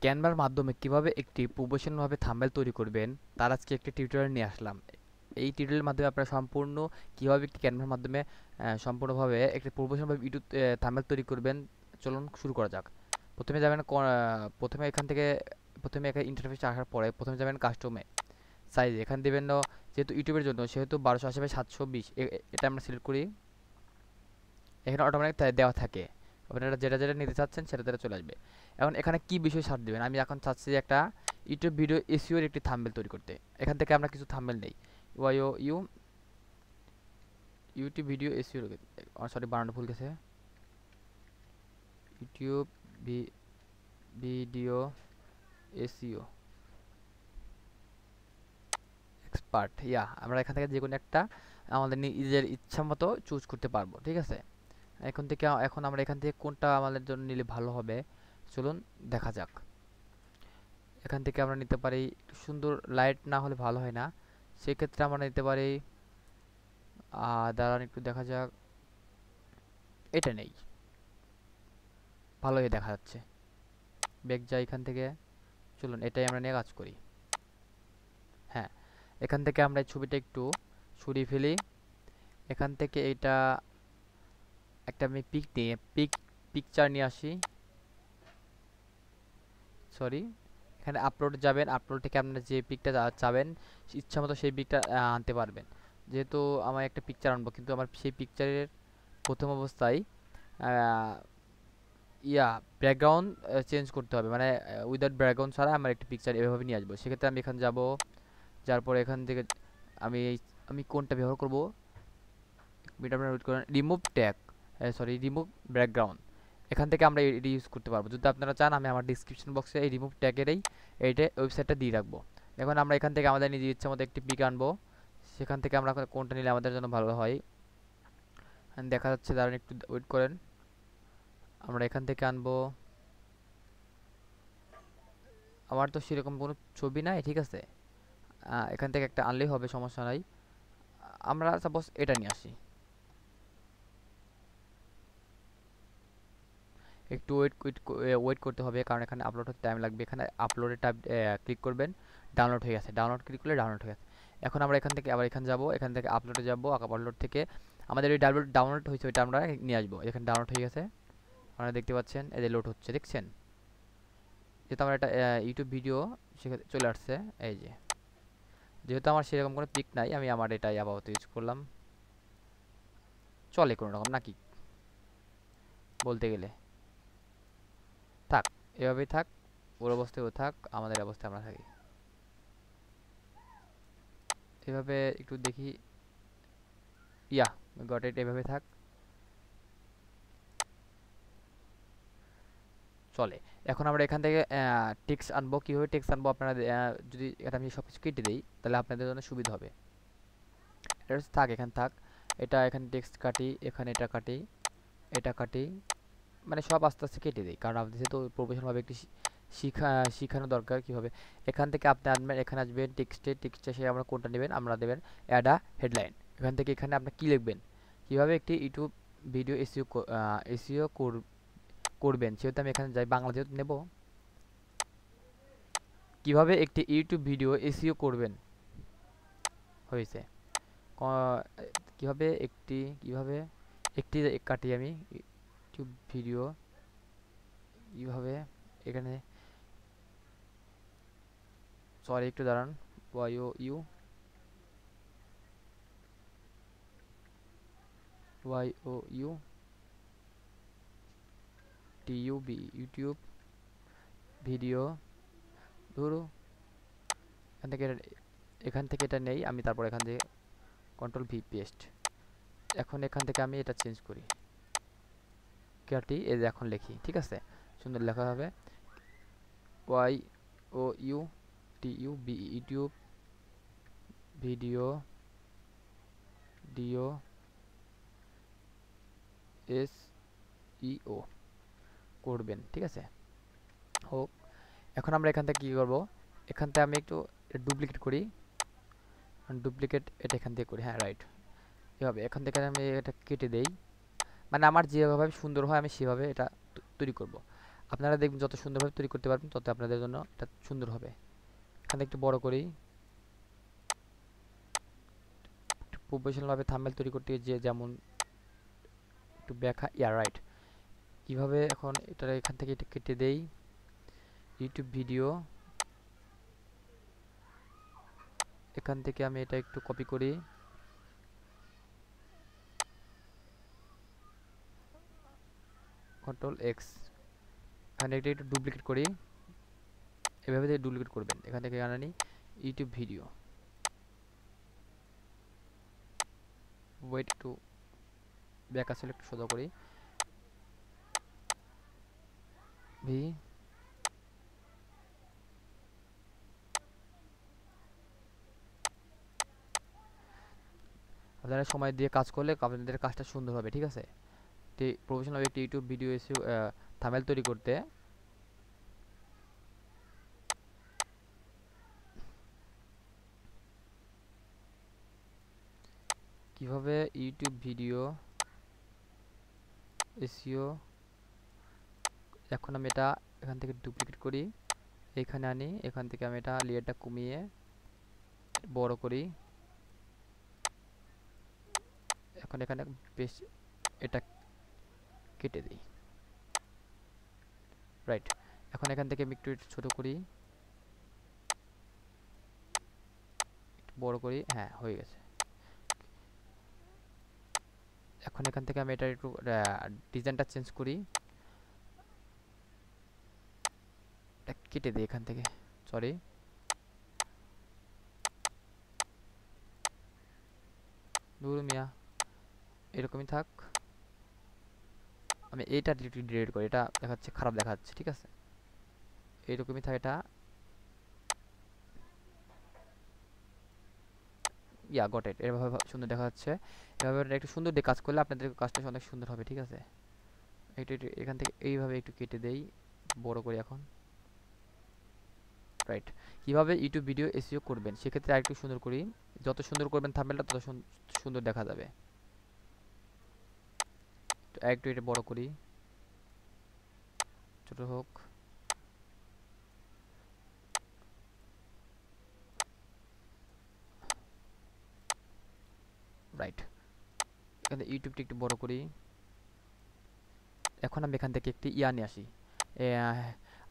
ক্যানভার মাধ্যমে কিভাবে একটি প্রফেশনালভাবে থাম্বনেল তৈরি করবেন তার আজকে একটি টিউটোরিয়াল নিয়ে আসলাম। এই টিউটোরিয়ালের মাধ্যমে আপনারা সম্পূর্ণ কিভাবে একটি ক্যানভার মাধ্যমে সম্পূর্ণভাবে একটি প্রফেশনালভাবে ইউটিউব থাম্বনেল তৈরি করবেন। চলুন শুরু করা যাক। প্রথমে যাবেন প্রথমে এখান থেকে প্রথমে একটা ইন্টারফেসে আসার পরে প্রথমে যাবেন কাস্টমে সাইজ, এখানে দেবেন যেহেতু ইউটিউবের জন্য সেহেতু 1280 বাই 720 এটা আমরা সিলেক্ট করি। এখানে অটোমেটিক দেওয়া থাকে, আপনারা যেটা যেটা নিতে চাচ্ছেন সেটা যেটা চলে আসবে। এখন এখানে কি বিষয় সার্চ দেবেন, আমি এখন চাচ্ছি যে একটা ইউটিউব ভিডিও এসইওর একটি থাম্বনেল তৈরি করতে। এখান থেকে আমরা কিছু থাম্বনেল নেই। ওয়াইও ইউ ইউটিউব ভিডিও এসইও, সরি বানানো ভুল গেছে, ইউটিউব ভিডিও এসইও এক্সপার্ট, আমরা এখান থেকে যে কোনো একটা আমাদের নিজের ইচ্ছা মতো চুজ করতে পারবো, ঠিক আছে। এখন আমরা এখান থেকে কোনটা আমাদের জন্য নিলে ভালো হবে চলুন দেখা যাক। এখান থেকে আমরা নিতে পারি, একটু সুন্দর লাইট না হলে ভালো হয় না, সেক্ষেত্রে আমরা নিতে পারি দাঁড়ান একটু দেখা যাক, এটা নেই, ভালোই দেখা যাচ্ছে। ব্যাক যাই এখান থেকে, চলুন এটাই আমরা নিয়ে কাজ করি। হ্যাঁ, এখান থেকে আমরা এই ছবিটা একটু সরিয়ে ফেলি। এখান থেকে এটা একটা আমি পিকচার নিয়ে আসি, সরি। এখানে আপলোড যাবেন, আপলোড থেকে আপনারা যে পিকটা চাবেন ইচ্ছা মতো সেই পিকটা আনতে পারবেন। যেহেতু আমার একটা পিকচার আনবো, কিন্তু আমার সেই পিকচারের প্রথম অবস্থায় আহ, ব্যাকগ্রাউন্ড চেঞ্জ করতে হবে, মানে উইদাউট ব্যাকগ্রাউন্ড ছাড়া আমার একটা পিকচার এভাবে নিয়ে আসবো। সেক্ষেত্রে আমি এখানে যাব, যার পরে এখান থেকে আমি আমি কোনটা ব্যবহার করব, রিমুভ ট্যাগ, রিমুভ ব্যাকগ্রাউন্ড। এখান থেকে আমরা এটি ইউজ করতে পারবো। যদি আপনারা চান আমি আমার ডিসক্রিপশন বক্সে এই রিমুভ ট্যাগেরই এইটা ওয়েবসাইটটা দিয়ে রাখবো। এখন আমরা এখান থেকে আমাদের নিজের ইচ্ছা মতো একটি পিক আনবো, সেখান থেকে আমরা কোনটা নিলে আমাদের জন্য ভালো হয় দেখা যাচ্ছে, দাঁড়ান একটু ওয়েট করেন। আমরা এখান থেকে আনবো, আমার তো সেরকম কোনো ছবি নাই, ঠিক আছে। এখান থেকে একটা আনলেই হবে, সমস্যা নাই। আমরা সাপোজ এটা নিয়ে আসি, একটু ওয়েট করতে হবে কারণ এখানে আপলোড হতে টাইম লাগবে। এখানে আপলোডে ট্যাব ক্লিক করবেন, ডাউনলোড হয়ে গেছে, ডাউনলোড ক্লিক করলে ডাউনলোড হয়ে গেছে। এখন আমরা এখান থেকে আবার এখানে যাব, এখান থেকে আপলোডে যাব, আপলোড থেকে আমাদের ওই ডাউনলোড হয়েছে ওইটা আমরা নিয়ে আসবো। এখানে ডাউনলোড হয়ে গেছে, আপনারা দেখতে পাচ্ছেন, এই যে লোড হচ্ছে, দেখছেন। যেহেতু আমার একটা ইউটিউব ভিডিও সেখানে চলে আসছে, এই যে। যেহেতু আমার সেরকম কোনো পিক নাই, আমি আমার এটাই আপাতত ইউজ করলাম, চলে কোনো রকম নাকি বলতে গেলে। থাক, এভাবেই থাক, ওর অবস্থায় ও থাক, আমাদের অবস্থায় আমরা থাকি। এভাবে একটু দেখি, ইয়া গট ইট, এভাবে থাক, চলে। এখন আমরা এখান থেকে টেক্সট আনবো। কীভাবে টেক্সট আনবো, আপনারা যদি এটা আমি সব কিছু কেটে দিই তাহলে আপনাদের জন্য সুবিধা হবে। এটা থাক, এখানে থাক, এটা এখানে টেক্সট কাটি, এখানে এটা কাটি, এটা কাটি, মানে সব আস্তে আস্তে কেটে দিই কারণ আপনি যেহেতু প্রফেশনালভাবে একটি শিখানো দরকার কীভাবে। এখান থেকে আপনি আনবেন, এখানে আসবেন টেক্সটে সে আমরা কোনটা নেবেন, আমরা দেবেন অ্যাড আ হেডলাইন। এখান থেকে এখানে আপনি কী লিখবেন, কীভাবে একটি ইউটিউব ভিডিও এসইও করবেন, সেহেতু আমি এখানে যাই, বাংলা যেহেতু নেব, কিভাবে একটি ইউটিউব ভিডিও এসইও করবেন হয়েছে। কিভাবে একটি কাটি আমি, ইউটিউব ভিডিও কিভাবে, এখানে সরি একটু দাঁড়ান, Y O U Y O U T U B YouTube video, ধরো এখান থেকে এটা নেই আমি, তারপর এখান থেকে কন্ট্রোল ভি পেস্ট। এখন এখান থেকে আমি এটা চেঞ্জ করি, কাটি, এই যে এখন লিখি, ঠিক আছে, সুন্দর লেখা হবে, Y O U T U B YouTube video ডিও এস ইও করবেন, ঠিক আছে, হোক। এখন আমরা এখান থেকে কী করবো, এখান থেকে আমি একটু ডুপ্লিকেট করি, ডুপ্লিকেট এটা এখান থেকে করি, হ্যাঁ রাইট, এভাবে এখান থেকে আমি এটা কেটে দেই, মানে আমার যেভাবে সুন্দর হয় আমি সেভাবে এটা তৈরি করব। আপনারা দেখবেন যত সুন্দরভাবে তৈরি করতে পারবেন তত আপনাদের জন্য এটা সুন্দর হবে। এখানে একটু বড় করি। একটু প্রফেশনালভাবে থাম্বনেল তৈরি করতে যে যেমন একটু ব্যাখ্যা, রাইট। কিভাবে এখন এটা এখান থেকে এটা কেটে দেই। ইউটিউব ভিডিও, এখান থেকে আমি এটা একটু কপি করি, কন্ট্রোল এক্স, এখানে এটা একটু ডুপ্লিকেট করি। এভাবে ডুপ্লিকেট করবেন। এখান থেকে আনি ইউটিউব ভিডিও, ওয়েট একটু ব্যাক আসলে একটু সোজা করি, ভি, আপনারা সময় দিয়ে কাজ করলে আপনাদের কাজটা সুন্দর হবে, ঠিক আছে। প্রফেশনাল একটি ইউটিউব ভিডিও এসে থাম্বনেল তৈরি করতে কিভাবে ইউটিউব ভিডিও এসইও, এখন আমি এটা এখান থেকে ডুপ্লিকেট করি, এখানে আনি, এখান থেকে আমি এটা লেয়ারটা কমিয়ে বড় করি, এখন এখানে বেশ এটা কেটে দিই, রাইট। এখন এখান থেকে আমি একটু ছোট করি, বড় করি, হ্যাঁ হয়ে গেছে। এখন এখান থেকে আমি এটা একটু ডিজাইনটা চেঞ্জ করি, এটা কেটে দিই এখান থেকে, সরি, দূর মিয়া, এরকমই থাক। আমি এইটা ডিলিট করি, এটা দেখাচ্ছে খারাপ দেখাচ্ছে, ঠিক আছে, এইরকমই থাক এটা। গট ইট, এভাবে সুন্দর দেখা যাচ্ছে। এভাবে একটু সুন্দর দিয়ে কাজ করলে আপনাদের কাজটা অনেক সুন্দর হবে, ঠিক আছে। একটু একটু এখান থেকে এইভাবে একটু কেটে দেই, বড় করি এখন, রাইট। কিভাবে ইউটিউব ভিডিও এসইও করবেন সেক্ষেত্রে আরেকটু সুন্দর করি, যত সুন্দর করবেন থাম্বনেলটা তত সুন্দর দেখা যাবে। একটু এটা বড় করি, ছোট হোক, রাইট। এখানে ইউটিউবটা একটু বড় করি। এখন আমি এখান থেকে একটি নিয়ে আসি।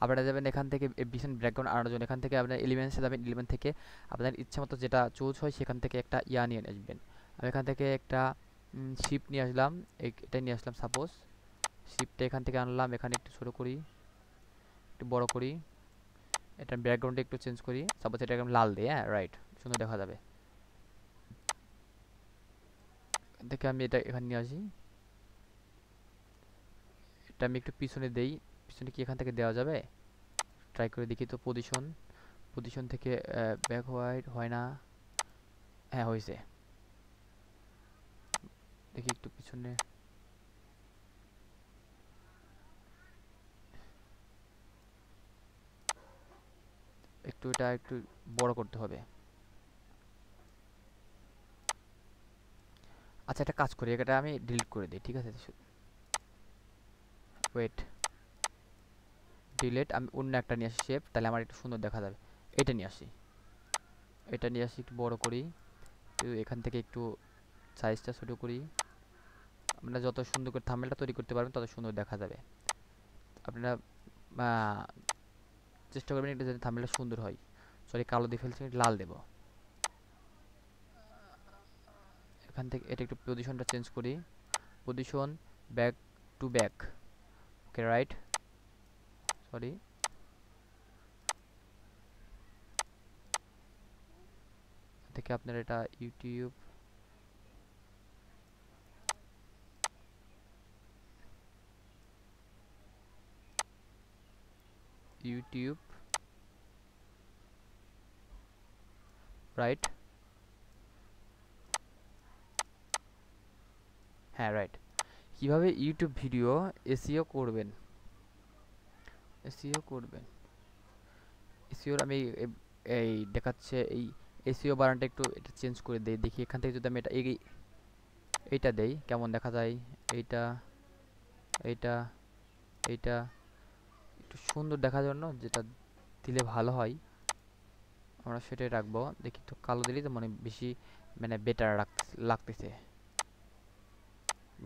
আপনারা যাবেন এখান থেকে বিশন ব্যাকগ্রাউন্ড আনার জন্য, এখান থেকে আপনার এলিমেন্টসে যাবেন, এলিমেন্ট থেকে আপনার ইচ্ছা মতো যেটা চুজ হয় সেখান থেকে একটা নিয়ে আসবেন। আমি এখান থেকে একটা শিপ নিয়ে আসলাম, এটা নিয়ে আসলাম সাপোজ, শিপটা এখান থেকে আনলাম, এখানে একটু ছোটো করি, একটু বড় করি, এটা ব্যাকগ্রাউন্ডে একটু চেঞ্জ করি, সাপোজ এটা একদম লাল দিয়ে, হ্যাঁ রাইট, সুন্দর দেখা যাবে। দেখে আমি এটা এখানে নিয়ে আসি, এটা আমি একটু পিছনে দেই, পিছনে কি এখান থেকে দেওয়া যাবে, ট্রাই করে দেখি তো। পজিশন, পজিশন থেকে ব্যাক হোয়াইট হয় না, হ্যাঁ হয়েছে, দেখি একটু পিছনে, একটু এটা একটু বড় করতে হবে। আচ্ছা একটা কাজ করি, এটা আমি ডিলিট করে দিই, ঠিক আছে, ওয়েট, ডিলিট, আমি অন্য একটা নিয়ে আসি শেপ, তাহলে আমার একটু সুন্দর দেখা যাবে। এটা নিয়ে আসি, এটা নিয়ে আসি, একটু বড় করি, এখান থেকে একটু সাইজটা ছোট করি। আপনারা যত সুন্দর করে থাম্বনেলটা তৈরি করতে পারবেন তত সুন্দর দেখা যাবে। আপনারা চেষ্টা করবেন এটা যাতে থাম্বনেলটা সুন্দর হয়। সরি কালো দিয়ে ফেলছি, লাল দেব। এখান থেকে এটা একটু পজিশনটা চেঞ্জ করি, position back to back, okay right, sorry, থেকে আপনার এটা ইউটিউব, ইউটিউব, রাইট, হ্যাঁ রাইট। কিভাবে ইউটিউব ভিডিও এসইও করবেন, এসইও করবেন, এসইওর আমি এই দেখাচ্ছে এই এসইও বানানটা একটু এটা চেঞ্জ করে দেই, দেখি এখান থেকে যদি আমি এটা এইটা দেই কেমন দেখা যায়, এইটা, এইটা, এইটা, একটু সুন্দর দেখার জন্য যেটা দিলে ভালো হয় আমরা সেটাই রাখবো। দেখি তো কালো দিলেই তো মানে বেশি মানে বেটার লাগতেছে।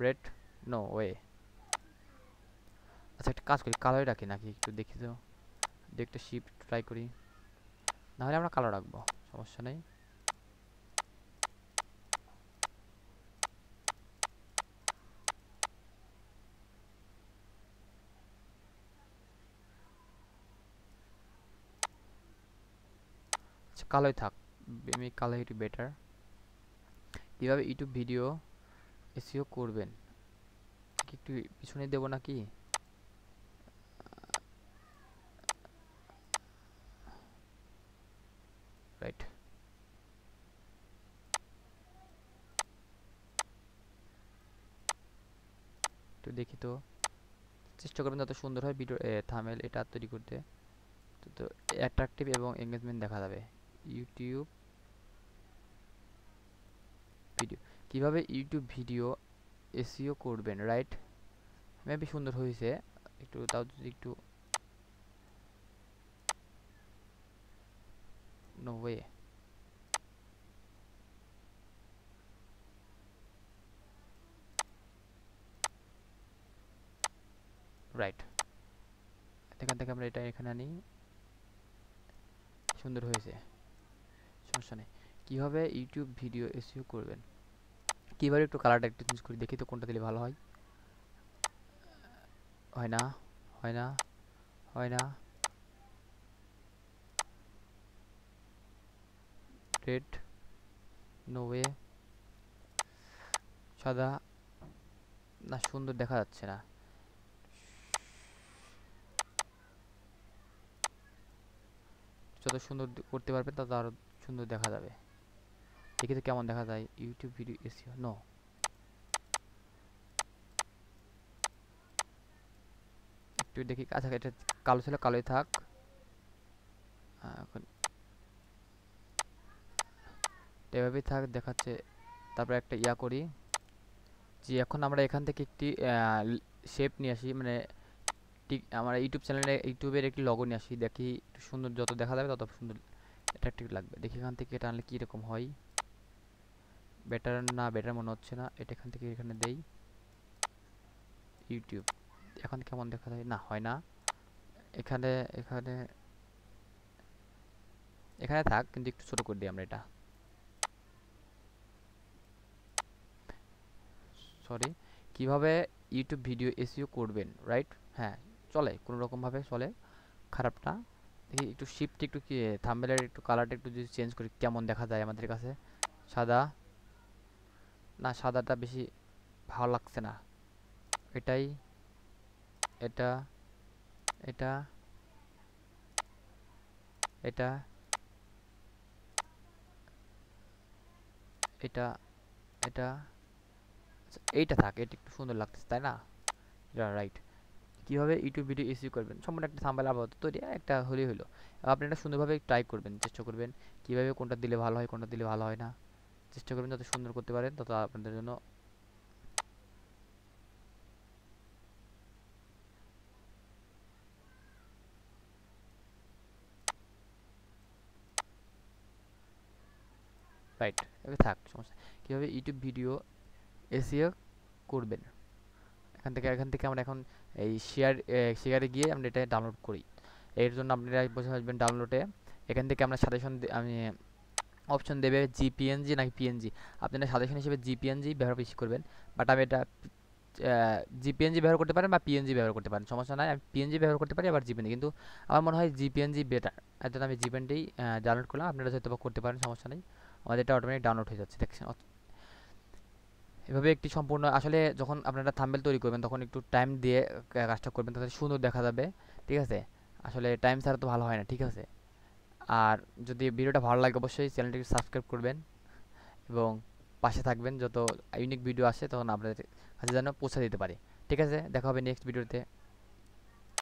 Red, no way. আচ্ছা একটা কাজ করি, কালোই রাখি নাকি একটু দেখি তো, একটা শিফট ট্রাই করি, নাহলে আমরা কালো রাখবো, সমস্যা নেই। আচ্ছা কালোই থাক, আমি কালোই একটু বেটার। কীভাবে ইউটিউব ভিডিও এসইও করবেন, একটু পিছনে দেবো নাকি? রাইট, একটু দেখি তো, চেষ্টা করবেন যত সুন্দর হয় ভিডিও থাম্বনেল এটা তৈরি করতে, তো অ্যাট্রাকটিভ এবং এঙ্গেজমেন্ট দেখা যাবে। ইউটিউব ভিডিও, কিভাবে ইউটিউব ভিডিও এসইও করবেন, রাইট? মেবি সুন্দর হয়েছে, একটু তাও যদি একটু, নো ওয়ে, রাইট। এখান থেকে আমরা এটা এখানে আনি, সুন্দর হয়েছে, সমস্যা নেই। কীভাবে ইউটিউব ভিডিও এসইও করবেন, কীভাবে একটু কালারটা একটু চেঞ্জ করি, দেখি তো কোনটা দিলে ভালো হয়। হয় না, হয় না, হয় না। Red, no way. সাদা, না সুন্দর দেখা যাচ্ছে না। যত সুন্দর করতে পারবেন তত আরো সুন্দর দেখা যাবে। দেখি তো কেমন দেখা যায় ইউটিউব ভিডিও এসইও, নো। একটু দেখি, আচ্ছা এটা কালো ছিল, কালোই থাক। এখন এভাবেই থাক দেখাচ্ছে। তারপর একটা ইয়া করি, যে এখন আমরা এখান থেকে একটি শেপ নিয়ে আসি, মানে ঠিক আমার ইউটিউব চ্যানেলে ইউটিউবের একটি লগো নিয়ে আসি, দেখি একটু সুন্দর, যত দেখা যাবে তত সুন্দর অ্যাট্রাকটিভ লাগবে। দেখি এখান থেকে এটা আনলে কীরকম হয়। বেটার না, বেটার মনে হচ্ছে না, এটা এখান থেকে এখানে দেই। ইউটিউব এখন কেমন দেখা যায়, না হয় না। এখানে এখানে এখানে থাক, কিন্তু একটু ছোট করে দিই আমরা এটা, সরি। কিভাবে ইউটিউব ভিডিও এসইও করবেন, রাইট? হ্যাঁ চলে, কোনো রকমভাবে চলে, খারাপ না। দেখি একটু শিফট, একটু কি থাম্বনেলের একটু কালারটা একটু যদি চেঞ্জ করি কেমন দেখা যায় আমাদের কাছে। সাদা, না সাদাটা বেশি ভালো লাগছে না, এটাই, এটা, এটা, এটা, এটা, এটা, আচ্ছা, এইটা থাক, এটা একটু সুন্দর লাগতেছে তাই না? রাইট। কীভাবে ইউটিউব ভিডিও এসইও করবেন, সম্পূর্ণ একটা থাম্বনেল আপাতত তৈরি, একটা হলেই হলো। আপনি এটা সুন্দরভাবে ট্রাই করবেন, চেষ্টা করবেন কীভাবে কোনটা দিলে ভালো হয়, কোনটা দিলে ভালো হয় না। চেষ্টা করবেন যত সুন্দর করতে পারেন তত আপনাদের জন্য। রাইট, এবার থাক, সমস্যা। কীভাবে ইউটিউব ভিডিও এসইও করবেন, এখান থেকে আমরা এখন এই শেয়ারে গিয়ে আমরা এটা ডাউনলোড করি। এর জন্য আপনারা বসে আসবেন ডাউনলোডে, এখান থেকে আমরা সাজেশন, আমি অপশন দেবে জিপিএনজি নাকি পিএনজি। আপনারা সাজেশন হিসেবে জিপিএনজি ব্যবহার বেশি করবেন, বাট আমি এটা জিপিএনজি ব্যবহার করতে পারেন বা পিএনজি ব্যবহার করতে পারেন, সমস্যা নাই। আমি পিএনজি ব্যবহার করতে পারি, আবার জিপিএনজি, কিন্তু আমার মনে হয় জিপিএনজি বেটার। এর জন্য আমি জিপিএনজি ডাউনলোড করলাম, আপনারা হয়তো বা করতে পারেন, সমস্যা নেই। আমাদের এটা অটোমেটিক ডাউনলোড হয়ে যাচ্ছে, দেখছেন? এভাবে একটি সম্পূর্ণ, আসলে যখন আপনারা থাম্বনেল তৈরি করবেন তখন একটু টাইম দিয়ে কাজটা করবেন, তাহলে সুন্দর দেখা যাবে, ঠিক আছে? আসলে টাইম ছাড়া তো ভালো হয় না, ঠিক আছে? আর যদি ভিডিওটা ভালো লাগে অবশ্যই চ্যানেলটিকে সাবস্ক্রাইব করবেন এবং পাশে থাকবেন, যত ইউনিক ভিডিও আসে তখন আপনাদের কাছে যেন পৌঁছে দিতে পারে। ঠিক আছে, দেখা হবে নেক্সট ভিডিওতে।